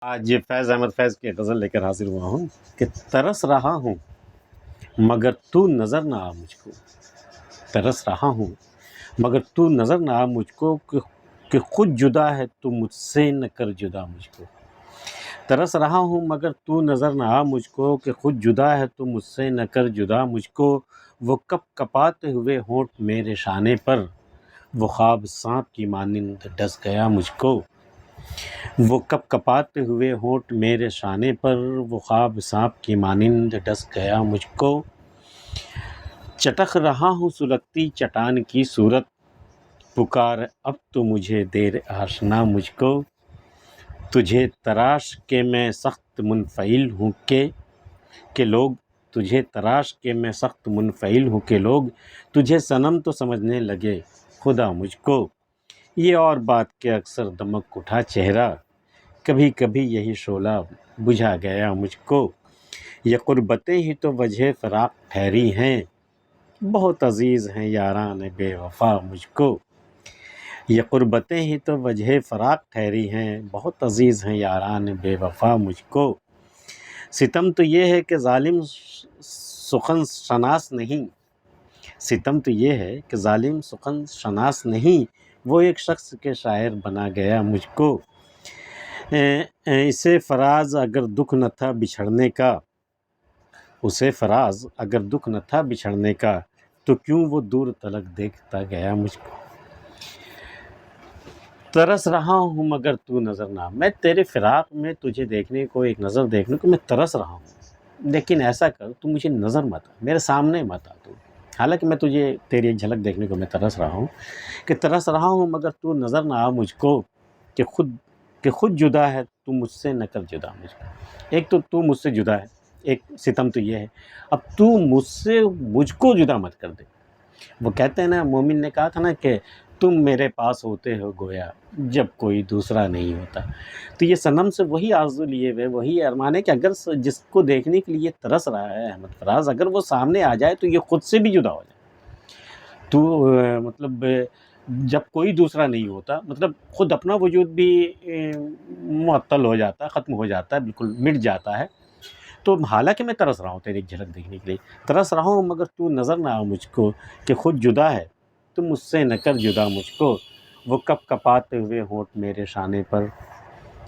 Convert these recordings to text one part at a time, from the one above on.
آج فیض احمد فیض کی غزل لے کر حاضر ہوا ہوں کہ ترس رہا ہوں مگر تو نظر نہ آ مجھ کو. ترس رہا ہوں مگر تو نظر نہ آ مجھ کو کہ خود جدا ہے تو مجھ سے نہ کر جدا مجھ کو. ترس رہا ہوں مگر تو نظر نہ آ مجھ کو کہ خود جدا ہے تو مجھ سے نہ کر جدا مجھ کو. وہ کپ کپاتے ہوئے ہونٹ میرے شانے پر وہ خواب سانپ کی مانند ڈس گیا مجھ کو. وہ کپ کپاتے ہوئے ہونٹ میرے شانے پر وہ خواب سانپ کی مانند ڈس گیا مجھ کو. چٹک رہا ہوں سلگتی چٹان کی صورت پکار اب تو مجھے دیر آشنا مجھ کو. تجھے تراش کے میں سخت منفعل ہوں کہ لوگ تجھے تراش کے میں سخت منفعل ہوں کہ لوگ تجھے صنم تو سمجھنے لگے خدا مجھ کو. یہ اور بات کہ اکثر دمک اٹھا چہرہ کبھی کبھی یہی شعلہ بجھا گیا مجھ کو. یہ قربتیں ہی تو وجہ فراق ٹھہری ہیں بہت عزیز ہیں یاران بے وفا مجھ کو. یہ قربتیں ہی تو وجہ فراق ٹھہری ہیں بہت عزیز ہیں یاران بے وفا مجھ کو. ستم تو یہ ہے کہ ظالم سخن شناس نہیں ستم تو یہ ہے کہ ظالم سخن شناس نہیں وہ ایک شخص کے شاعر بنا گیا مجھ کو. اسے فراز اگر دکھ نہ تھا بچھڑنے کا اسے فراز اگر دکھ نہ تھا بچھڑنے کا تو کیوں وہ دور تلک دیکھتا گیا مجھ کو. ترس رہا ہوں مگر تو نظر نہ آ. میں تیرے فراق میں تجھے دیکھنے کو ایک نظر دیکھنے کو میں ترس رہا ہوں لیکن ایسا کر تو مجھے نظر مت آ میرے سامنے مت آ تو. حالانکہ میں تجھے تیری ایک جھلک دیکھنے کو میں ترس رہا ہوں کہ ترس رہا ہوں مگر تو نظر نہ آ مجھ کو کہ خود جدا ہے تو مجھ سے نہ کر جدا مجھ کو. ایک تو مجھ سے جدا ہے ایک ستم تو یہ ہے اب تو مجھ سے مجھ کو جدا مت کر دے. وہ کہتے ہیں نا مومن نے کہا تھا نا کہ تم میرے پاس ہوتے ہو گویا جب کوئی دوسرا نہیں ہوتا. تو یہ صنم سے وہی آرزو لیے ہوئے وہی ارمان ہے کہ اگر جس کو دیکھنے کے لیے ترس رہا ہے احمد فراز اگر وہ سامنے آ جائے تو یہ خود سے بھی جدا ہو جائے. تو مطلب جب کوئی دوسرا نہیں ہوتا مطلب خود اپنا وجود بھی معطل ہو جاتا ہے ختم ہو جاتا ہے بالکل مٹ جاتا ہے. تو حالانکہ میں ترس رہا ہوں تیری ایک جھلک دیکھنے کے لیے ترس رہا ہوں مگر تو نظر نہ آ مجھ کو کہ خود جدا ہے تو مجھ سے نہ کر جدا مجھ کو. وہ کپ کپاتے ہوئے ہونٹ میرے شانے پر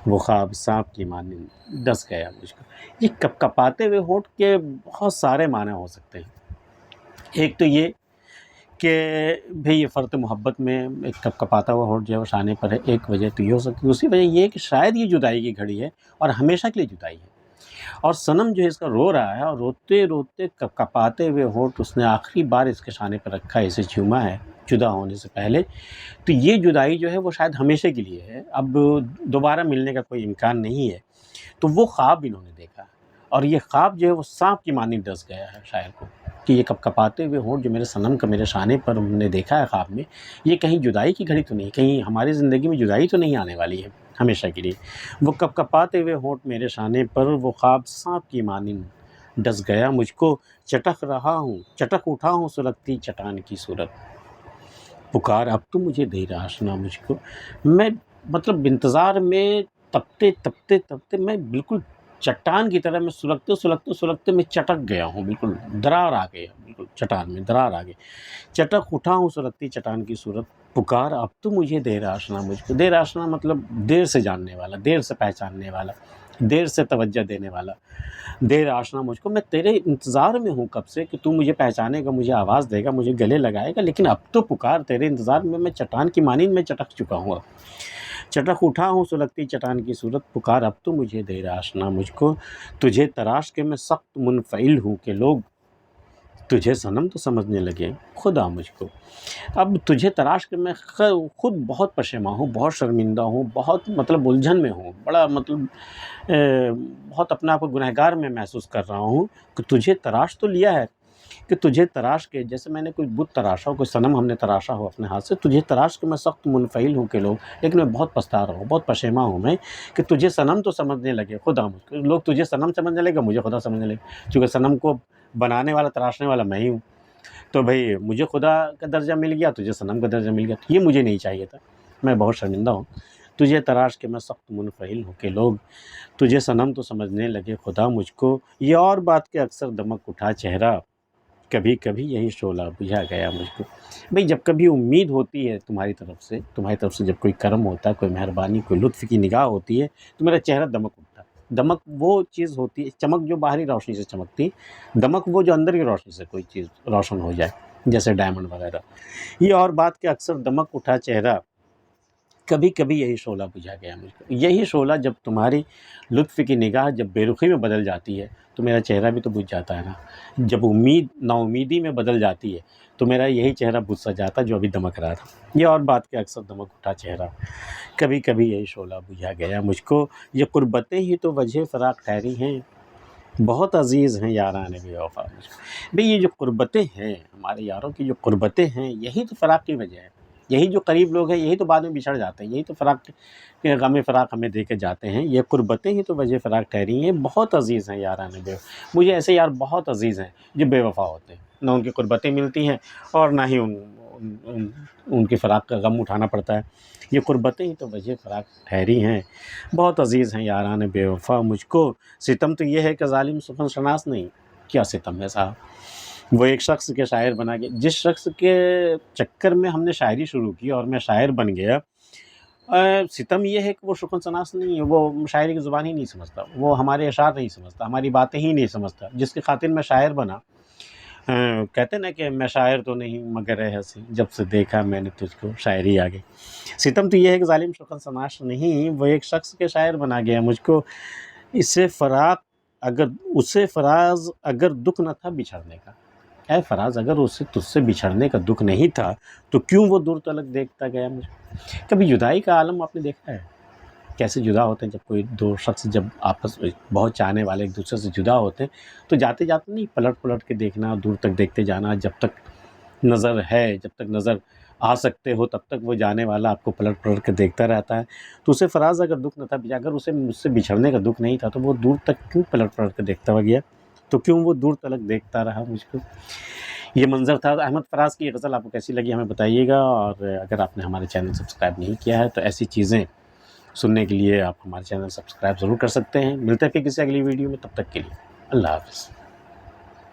وہ خواب سانپ کی مانند ڈس گیا مجھ کو. یہ کپ کپاتے ہوئے ہونٹ کے بہت سارے معنی ہو سکتے ہیں. ایک تو یہ کہ بھئی یہ فرط محبت میں ایک کپ کپاتا ہوا ہونٹ جو ہے وہ شانے پر ہے. ایک وجہ تو یہ ہو سکتی ہے دوسری وجہ یہ ہے کہ شاید یہ جدائی کی گھڑی ہے اور ہمیشہ کے لیے جدائی ہے اور صنم جو ہے اس کا رو رہا ہے اور روتے روتے کپ کپاتے ہوئے ہونٹ اس نے آخری بار اس کے شانے پر رکھا ہے اسے چوما ہے جدا ہونے سے پہلے. تو یہ جدائی جو ہے وہ شاید ہمیشہ کے لیے ہے اب دوبارہ ملنے کا کوئی امکان نہیں ہے. تو وہ خواب انہوں نے دیکھا اور یہ خواب جو ہے وہ سانپ کی مانند ڈس گیا ہے شاعر کو کہ یہ کپ کپاتے ہوئے ہونٹ جو میرے صنم کا میرے شانے پر ہم نے دیکھا ہے خواب میں یہ کہیں جدائی کی گھڑی تو نہیں کہیں ہماری زندگی میں جدائی تو نہیں آنے والی ہے ہمیشہ کے لیے. وہ کپ کپاتے ہوئے ہونٹ میرے شانے پر وہ خواب سانپ کی مانند ڈس گیا مجھ کو. چٹک اٹھا ہوں سلگتی چٹان کی صورت پکار اب تو مجھے دیر آشنا مجھ کو. میں مطلب انتظار میں تپتے میں بالکل چٹان کی طرح میں سلگتے میں چٹک گیا ہوں بالکل درار آ گیا بالکل چٹان میں درار آ گئی. چٹک اٹھا ہوں سلگتی چٹان کی صورت پکار اب تو مجھے دیر آشنا مجھ کو. دیر آشنا مطلب دیر سے جاننے والا دیر سے پہچاننے والا دیر سے توجہ دینے والا. دیر آشنا مجھ کو میں تیرے انتظار میں ہوں کب سے کہ تو مجھے پہچانے گا مجھے آواز دے گا مجھے گلے لگائے گا لیکن اب تو پکار تیرے انتظار میں چٹان کی مانند میں چٹک چکا ہوں. چٹک اٹھا ہوں سلگتی چٹان کی صورت پکار اب تو مجھے دیر آشنا مجھ کو. تجھے تراش کے میں سخت منفعل ہوں کہ لوگ تجھے صنم تو سمجھنے لگے خدا مجھ کو. اب تجھے تراش کے میں خود بہت پشیماں ہوں بہت شرمندہ ہوں بہت مطلب الجھن میں ہوں بڑا مطلب بہت اپنا آپ کو گنہگار میں محسوس کر رہا ہوں کہ تجھے تراش تو لیا ہے کہ تجھے تراش کے جیسے میں نے کوئی بت تراشا ہو کوئی صنم ہم نے تراشا ہو اپنے ہاتھ سے تجھے تراش کے میں سخت منفعل ہوں کہ لوگ لیکن میں بہت پچھتا رہا ہوں بہت پشیماں ہوں میں کہ تجھے صنم تو سمجھنے لگے خدا مجھ کو. لوگ تجھے صنم سمجھنے لگے مجھے خدا سمجھنے لگے چونکہ صنم کو بنانے والا تراشنے والا میں ہی ہوں. تو بھئی مجھے خدا کا درجہ مل گیا تجھے صنم کا درجہ مل گیا تو یہ مجھے نہیں چاہیے تھا. میں بہت شرمندہ ہوں تجھے تراش کے میں سخت منفعل ہوں کہ لوگ تجھے صنم تو سمجھنے لگے خدا مجھ کو، یہ اور بات کے اکثر دمک اٹھا چہرہ، کبھی کبھی یہی شعلہ بجھا گیا مجھ کو۔ بھئی جب کبھی امید ہوتی ہے تمہاری طرف سے جب کوئی کرم ہوتا ہے، کوئی مہربانی، کوئی لطف کی نگاہ ہوتی ہے تو میرا چہرہ دمک اٹھتا ہے۔ دمک وہ چیز ہوتی ہے، چمک جو باہری روشنی سے چمکتی، دمک وہ جو اندر کی روشنی سے کوئی چیز روشن ہو جائے، جیسے ڈائمنڈ وغیرہ۔ یہ اور بات کہ اکثر دمک اٹھا چہرہ، کبھی کبھی یہی شعلہ بجھا گیا مجھ کو۔ یہی شعلہ جب تمہاری لطف کی نگاہ جب بے رخی میں بدل جاتی ہے تو میرا چہرہ بھی تو بجھ جاتا ہے نا۔ جب امید ناامیدی میں بدل جاتی ہے تو میرا یہی چہرہ بجھ سا جاتا جو ابھی دمک رہا تھا۔ یہ اور بات کہ اکثر دمک اٹھا چہرہ، کبھی کبھی یہی شعلہ بجھا گیا مجھ کو، یہ قربتیں ہی تو وجہ فراق ٹھہری ہیں، بہت عزیز ہیں یاران بے وفا مجھ کو۔ بھئی یہ جو قربتیں ہیں، ہمارے یاروں کی جو قربتیں ہیں، یہی تو فراق کی وجہ ہے۔ یہی جو قریب لوگ ہیں یہی تو بعد میں بچھڑ جاتے ہیں، یہی تو فراق کے غم فراق ہمیں دے کے جاتے ہیں۔ یہ قربتیں ہی تو وجہ فراق ٹھہری ہیں، بہت عزیز ہیں یاران بے وفا۔ مجھے ایسے یار بہت عزیز ہیں جو بے وفا ہوتے ہیں، نہ ان کی قربتیں ملتی ہیں اور نہ ہی ان کی فراق کا غم اٹھانا پڑتا ہے۔ یہ قربتیں ہی تو وجہ فراق ٹھہری ہیں، بہت عزیز ہیں یاران بے وفا مجھ کو۔ ستم تو یہ ہے کہ ظالم سخن شناس نہیں۔ کیا ستم ہے صاحب؟ وہ ایک شخص کے شاعر بنا کے، جس شخص کے چکر میں ہم نے شاعری شروع کی اور میں شاعر بن گیا، ستم یہ ہے کہ وہ شکن شناس نہیں ہے، وہ شاعری کی زبان ہی نہیں سمجھتا، وہ ہمارے اشعار نہیں سمجھتا، ہماری باتیں ہی نہیں سمجھتا، جس کی خاطر میں شاعر بنا۔ کہتے نا کہ میں شاعر تو نہیں مگر اے ہنسی، جب سے دیکھا میں نے تجھ کو شاعری آ گئی۔ ستم تو یہ ہے کہ ظالم شکن شناس نہیں، وہ ایک شخص کے شاعر بنا گیا مجھ کو۔ اسے فراز اگر دکھ نہ تھا بچھڑنے کا، اے فراز اگر اسے تجھ سے بچھڑنے کا دکھ نہیں تھا تو کیوں وہ دور تلک دیکھتا گیا مجھے۔ کبھی جدائی کا عالم آپ نے دیکھا ہے؟ کیسے جدا ہوتے ہیں جب کوئی دو شخص جب آپس میں بہت چاہنے والے ایک دوسرے سے جدا ہوتے ہیں تو جاتے جاتے نہیں پلٹ کے دیکھنا، دور تک دیکھتے جانا، جب تک نظر ہے، جب تک نظر آ سکتے ہو تب تک وہ جانے والا آپ کو پلٹ کے دیکھتا رہتا ہے۔ تو اسے فراز اگر دکھ نہ تھا، اگر اسے مجھ سے بچھڑنے کا دکھ نہیں تھا تو وہ دور تک کیوں پلٹ کے دیکھتا ہوا گیا، تو کیوں وہ دور تلک دیکھتا رہا مجھ کو۔ یہ منظر تھا۔ احمد فراز کی یہ غزل آپ کو کیسی لگی ہمیں بتائیے گا، اور اگر آپ نے ہمارے چینل سبسکرائب نہیں کیا ہے تو ایسی چیزیں سننے کے لیے آپ ہمارے چینل سبسکرائب ضرور کر سکتے ہیں۔ ملتے ہیں پھر کسی اگلی ویڈیو میں، تب تک کے لیے اللہ حافظ۔